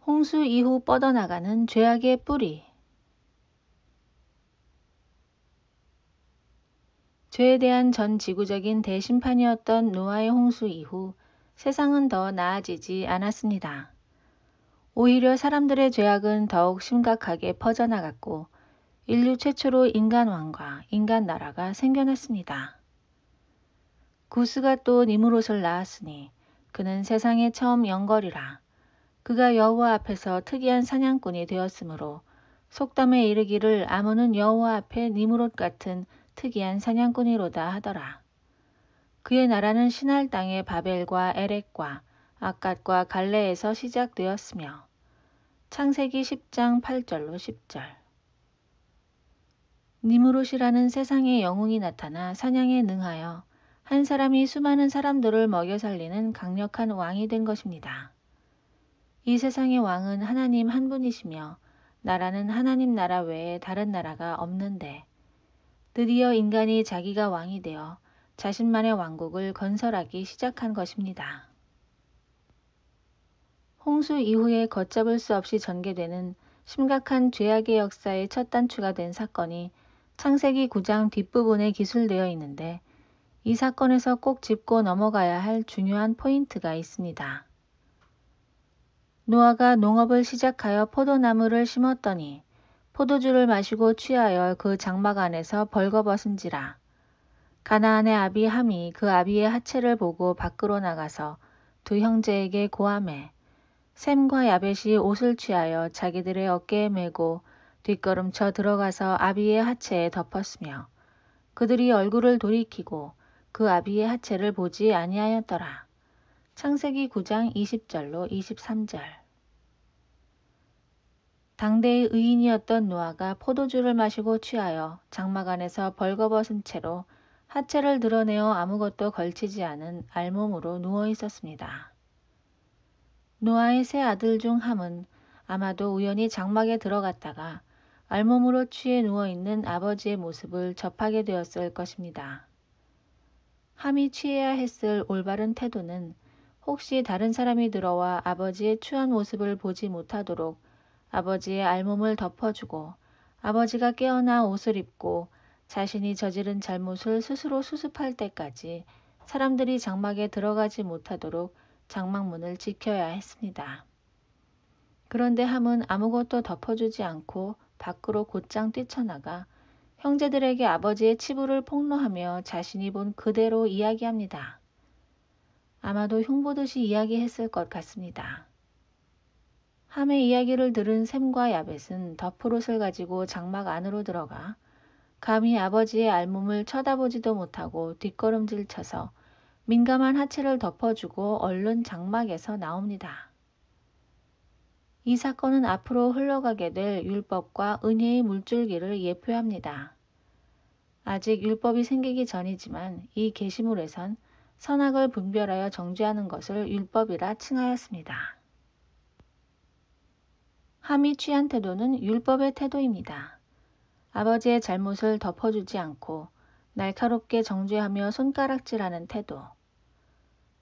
홍수 이후 뻗어나가는 죄악의 뿌리. 죄에 대한 전 지구적인 대심판이었던 노아의 홍수 이후 세상은 더 나아지지 않았습니다. 오히려 사람들의 죄악은 더욱 심각하게 퍼져나갔고 인류 최초로 인간왕과 인간나라가 생겨났습니다. 구스가 또 니므롯을 낳았으니 그는 세상의 처음 영걸이라. 그가 여호와 앞에서 특이한 사냥꾼이 되었으므로 속담에 이르기를 아문은 여호와 앞에 니므롯 같은 특이한 사냥꾼이로다 하더라. 그의 나라는 신할 땅의 바벨과 에렉과 아갓과 갈레에서 시작되었으며 창세기 10장 8절로 10절. 니므롯이라는 세상의 영웅이 나타나 사냥에 능하여 한 사람이 수많은 사람들을 먹여 살리는 강력한 왕이 된 것입니다. 이 세상의 왕은 하나님 한 분이시며 나라는 하나님 나라 외에 다른 나라가 없는데 드디어 인간이 자기가 왕이 되어 자신만의 왕국을 건설하기 시작한 것입니다. 홍수 이후에 걷잡을 수 없이 전개되는 심각한 죄악의 역사의 첫 단추가 된 사건이 창세기 9장 뒷부분에 기술되어 있는데 이 사건에서 꼭 짚고 넘어가야 할 중요한 포인트가 있습니다. 노아가 농업을 시작하여 포도나무를 심었더니 포도주를 마시고 취하여 그 장막 안에서 벌거벗은지라. 가나안의 아비 함이 그 아비의 하체를 보고 밖으로 나가서 두 형제에게 고하매 셈과 야벳이 옷을 취하여 자기들의 어깨에 메고 뒷걸음쳐 들어가서 아비의 하체에 덮었으며 그들이 얼굴을 돌이키고 그 아비의 하체를 보지 아니하였더라. 창세기 9장 20절로 23절. 당대의 의인이었던 노아가 포도주를 마시고 취하여 장막 안에서 벌거벗은 채로 하체를 드러내어 아무것도 걸치지 않은 알몸으로 누워 있었습니다. 노아의 세 아들 중 함은 아마도 우연히 장막에 들어갔다가 알몸으로 취해 누워있는 아버지의 모습을 접하게 되었을 것입니다. 함이 취해야 했을 올바른 태도는 혹시 다른 사람이 들어와 아버지의 추한 모습을 보지 못하도록 아버지의 알몸을 덮어주고 아버지가 깨어나 옷을 입고 자신이 저지른 잘못을 스스로 수습할 때까지 사람들이 장막에 들어가지 못하도록 장막문을 지켜야 했습니다. 그런데 함은 아무것도 덮어주지 않고 밖으로 곧장 뛰쳐나가 형제들에게 아버지의 치부를 폭로하며 자신이 본 그대로 이야기합니다. 아마도 흉보듯이 이야기했을 것 같습니다. 함의 이야기를 들은 셈과 야벳은 덮을옷을 가지고 장막 안으로 들어가 감히 아버지의 알몸을 쳐다보지도 못하고 뒷걸음질 쳐서 민감한 하체를 덮어주고 얼른 장막에서 나옵니다. 이 사건은 앞으로 흘러가게 될 율법과 은혜의 물줄기를 예표합니다. 아직 율법이 생기기 전이지만 이 계시물에선 선악을 분별하여 정죄하는 것을 율법이라 칭하였습니다. 함이 취한 태도는 율법의 태도입니다. 아버지의 잘못을 덮어주지 않고 날카롭게 정죄하며 손가락질하는 태도.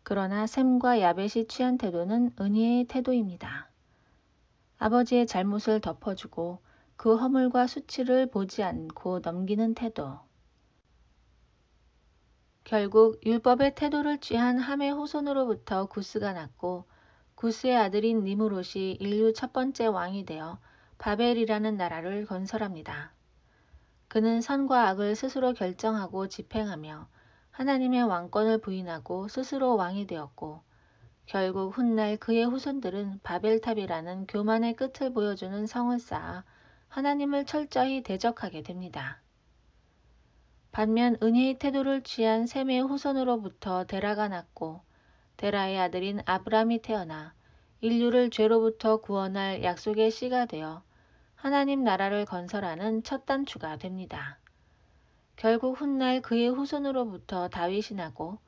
그러나 셈과 야벳이 취한 태도는 은혜의 태도입니다. 아버지의 잘못을 덮어주고 그 허물과 수치를 보지 않고 넘기는 태도. 결국 율법의 태도를 취한 함의 후손으로부터 구스가 났고 구스의 아들인 니므롯이 인류 첫 번째 왕이 되어 바벨이라는 나라를 건설합니다. 그는 선과 악을 스스로 결정하고 집행하며 하나님의 왕권을 부인하고 스스로 왕이 되었고 결국 훗날 그의 후손들은 바벨탑이라는 교만의 끝을 보여주는 성을 쌓아 하나님을 철저히 대적하게 됩니다. 반면 은혜의 태도를 취한 셈의 후손으로부터 데라가 났고 데라의 아들인 아브람이 태어나 인류를 죄로부터 구원할 약속의 씨가 되어 하나님 나라를 건설하는 첫 단추가 됩니다. 결국 훗날 그의 후손으로부터 다윗이 나고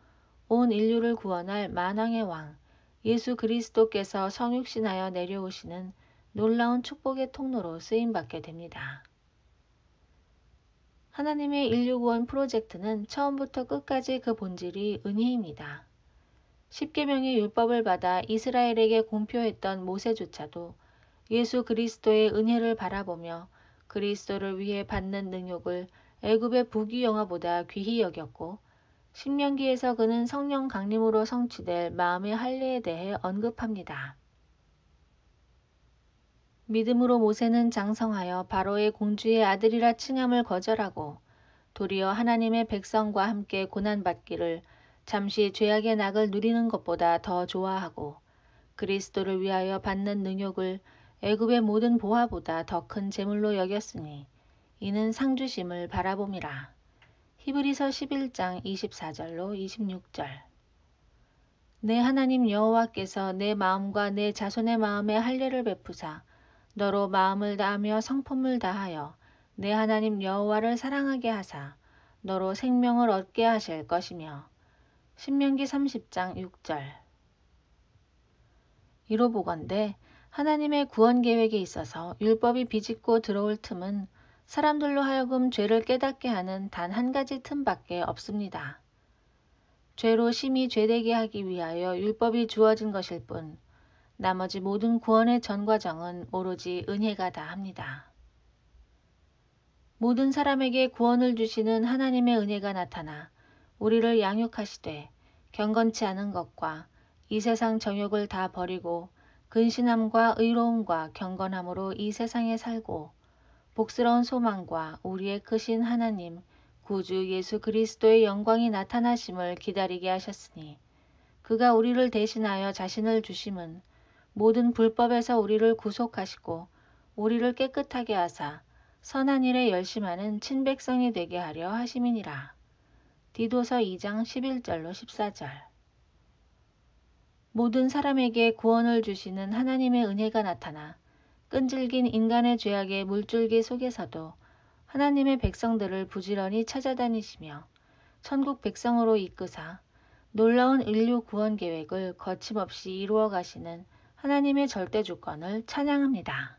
온 인류를 구원할 만왕의 왕 예수 그리스도께서 성육신하여 내려오시는 놀라운 축복의 통로로 쓰임받게 됩니다. 하나님의 인류 구원 프로젝트는 처음부터 끝까지 그 본질이 은혜입니다. 십계명의 율법을 받아 이스라엘에게 공표했던 모세조차도 예수 그리스도의 은혜를 바라보며 그리스도를 위해 받는 능욕을 애굽의 부귀영화보다 귀히 여겼고 신명기에서 그는 성령 강림으로 성취될 마음의 할례에 대해 언급합니다. 믿음으로 모세는 장성하여 바로의 공주의 아들이라 칭함을 거절하고 도리어 하나님의 백성과 함께 고난받기를 잠시 죄악의 낙을 누리는 것보다 더 좋아하고 그리스도를 위하여 받는 능욕을 애굽의 모든 보화보다 더 큰 재물로 여겼으니 이는 상주심을 바라봄이라. 히브리서 11장 24절로 26절. 내 하나님 여호와께서 내 마음과 내 자손의 마음에 할례를 베푸사 너로 마음을 다하며 성품을 다하여 내 하나님 여호와를 사랑하게 하사 너로 생명을 얻게 하실 것이며. 신명기 30장 6절. 이로 보건대 하나님의 구원 계획에 있어서 율법이 비집고 들어올 틈은 사람들로 하여금 죄를 깨닫게 하는 단 한 가지 틈밖에 없습니다. 죄로 심히 죄되게 하기 위하여 율법이 주어진 것일 뿐 나머지 모든 구원의 전 과정은 오로지 은혜가 다합니다. 모든 사람에게 구원을 주시는 하나님의 은혜가 나타나 우리를 양육하시되 경건치 않은 것과 이 세상 정욕을 다 버리고 근신함과 의로움과 경건함으로 이 세상에 살고 복스러운 소망과 우리의 크신 하나님 구주 예수 그리스도의 영광이 나타나심을 기다리게 하셨으니 그가 우리를 대신하여 자신을 주심은 모든 불법에서 우리를 구속하시고 우리를 깨끗하게 하사 선한 일에 열심하는 친백성이 되게 하려 하심이니라. 디도서 2장 11절로 14절. 모든 사람에게 구원을 주시는 하나님의 은혜가 나타나 끈질긴 인간의 죄악의 물줄기 속에서도 하나님의 백성들을 부지런히 찾아다니시며 천국 백성으로 이끄사 놀라운 인류 구원 계획을 거침없이 이루어 가시는 하나님의 절대 주권을 찬양합니다.